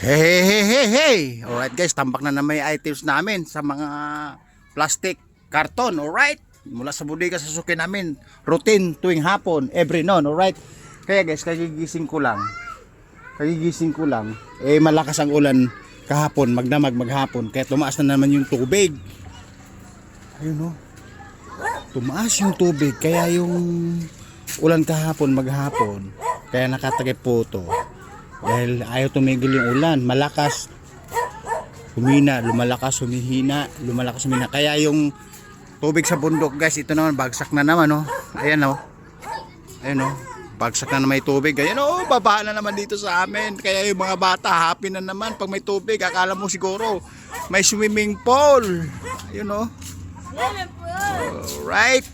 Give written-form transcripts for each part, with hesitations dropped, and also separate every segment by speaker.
Speaker 1: Hey, hey, hey, hey, hey! Alright guys, tambak na may items namin sa mga plastic, karton, alright? Mula sa bodega sa suki namin, routine tuwing hapon, every noon, alright? Kaya guys, kagigising ko lang, malakas ang ulan kahapon, magdamag maghapon, kaya tumaas na naman yung tubig. Ayun o, tumaas yung tubig, kaya yung ulan kahapon, maghapon, kaya nakatagay po to. Dahil ayaw tumigil yung ulan, malakas, humina, lumalakas, humihina, lumalakas, humina. Kaya yung tubig sa bundok guys, ito naman bagsak na naman oh. Ayan oh. Ayan oh. Bagsak na naman may tubig. Ayan oh, babaha na naman dito sa amin. Kaya yung mga bata happy na naman pag may tubig. Akala mo siguro may swimming pool. Ayun oh. Alright.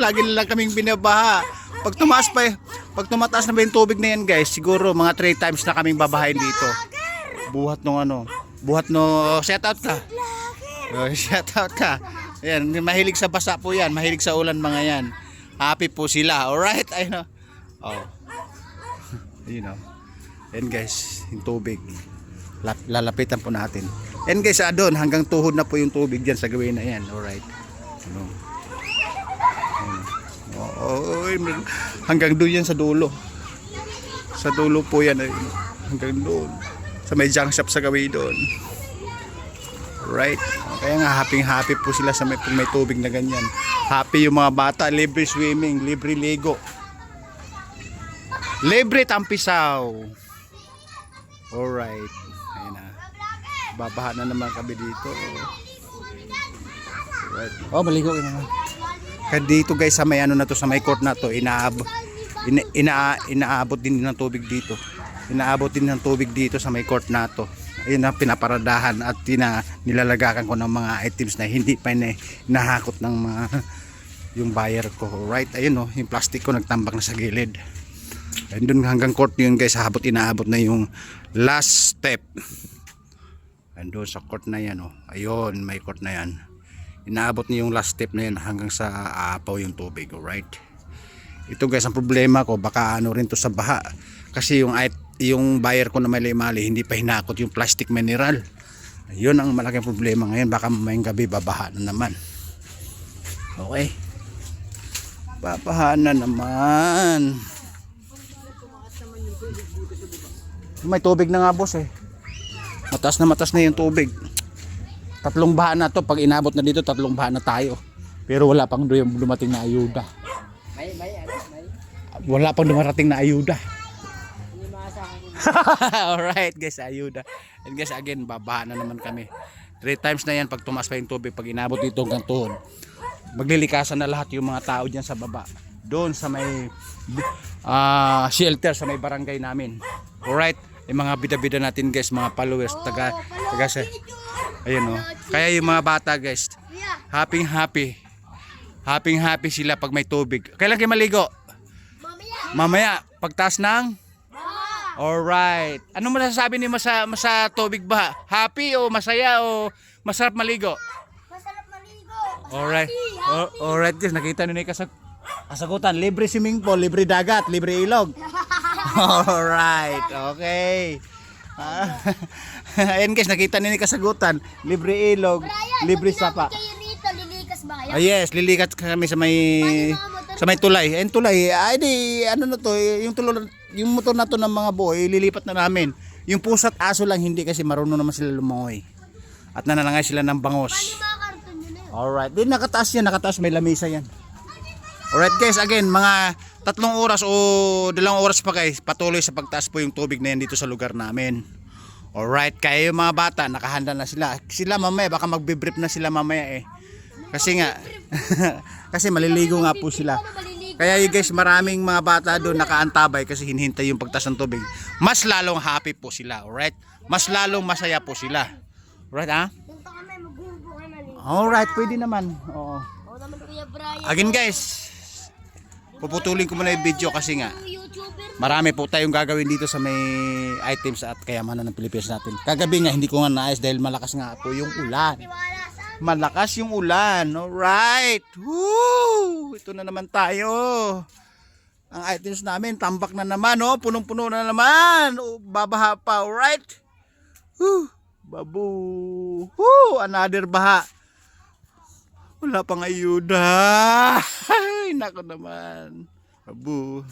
Speaker 1: Lagi na lang kaming binabaha. Pag tumataas na ba yung tubig na yan guys, siguro mga 3 times na kaming babahain dito. Buhat no shout out ka. Shout out ka. Ayan, mahilig sa basa po yan, mahilig sa ulan mga yan. Happy po sila, alright? Ayun o. Oh. Ayun o. Ayan guys, yung tubig. Lalapitan po natin. Ayan guys, doon, hanggang tuhod na po yung tubig dyan sa gawin na yan, alright? Ano? Hanggang doon yan sa dulo. Sa dulo po yan, hanggang doon. Sa may junk shop sa gawin doon. Right? Kaya nga happy po sila sa may tubig na ganyan. Happy yung mga bata, libre swimming, libre ligo. Libre tampisaw. Alright. Ayun na. Babaha na naman kami dito. Right. Oh, maligo ka naman. Kaya dito guys sa may na to, sa may court na to, inaabot din ng tubig dito. Inaabot din ng tubig dito sa may court na to. Ayun na, pinaparadahan at nilalagakan ko ng mga items na hindi pa nahakot ng mga yung buyer ko. Right, ayun oh, yung plastic ko nagtambak na sa gilid. Ayun doon hanggang court yun guys, inaabot na yung last step. Andun sa court na yan oh. Ayun, may court na yan. Inaabot niya yung last step na yan hanggang sa aapaw yung tubig, alright? Ito guys, ang problema ko, baka ano rin to sa baha. Kasi yung buyer ko na mali-mali, hindi pa hinakot yung plastic mineral. Ayun ang malaking problema ngayon, baka mamayang gabi babaha na naman. Okay. Babaha na naman. May tubig na nga boss eh. Matas na yung tubig. 3 baha na to, pag inabot na dito 3 baha na tayo. Pero wala pang dumating na ayuda. Wala pang dumarating na ayuda. Alright guys, ayuda. And guys, again, babaha na naman kami. 3 times na yan pag tumas pa yung tubig, pag inabot dito hanggang tuhod. Maglilikasan na lahat yung mga tao dyan sa baba. Doon sa may shelter sa may barangay namin. Alright, yung mga bida-bida natin guys, mga followers, taga ayun oh. Kaya yung mga bata guys, happy sila pag may tubig. Kailan kayo maligo? Mamaya, pagtaas ng? Alright. Ano masasabi niyo sa tubig ba? Happy o masaya o masarap maligo?
Speaker 2: Masarap maligo.
Speaker 1: Alright. Alright guys, nakita niyo na yung kasagutan. Libre swimming pool, libre dagat, libre ilog. Alright, okay. Ayan guys, nakita niyo yung kasagutan. Libre ilog, libre sapa.
Speaker 2: Kayo rito, lilikas ba kayo?
Speaker 1: Yes, lilikat kami sa may tulay. Ayun tulay. Ay di ano na to, yung motor na to ng mga boy, lilipat na namin. Yung pusa't aso lang hindi kasi marunong naman sila lumangoy. At nanalangay sila ng bangos. Alright, din nakataas may lamesa yan. Alright guys, again, mga 3 oras o 2 oras pa guys, patuloy sa pagtaas po yung tubig na yan dito sa lugar namin. Alright, kaya yung mga bata, nakahanda na sila. Sila mamaya, baka magbibrip na sila mamaya eh. Kasi nga, kasi maliligo nga po sila. Kaya yung guys, maraming mga bata doon nakaantabay kasi hinihintay yung pagtaas ng tubig. Mas lalong happy po sila, alright? Mas lalong masaya po sila. Alright ha?
Speaker 2: Punta kami, magbubo kami maligo.
Speaker 1: Alright, pwede naman. Oo.
Speaker 2: Oo naman Kuya Brian.
Speaker 1: Again guys, puputulin ko muna yung video kasi nga
Speaker 2: YouTuber.
Speaker 1: marami po tayong gagawin dito sa may items at kayamanan ng Pilipinas natin. Kagabi nga hindi ko nga naayos dahil malakas nga po yung ulan. Malakas yung ulan. Alright. Woo! Ito na naman tayo. Ang items namin tambak na naman, oh. Punong-puno na naman. Oh, babaha pa, alright? Babu. Another baha. Wala pang ayuda. Ay, nako naman. Babu.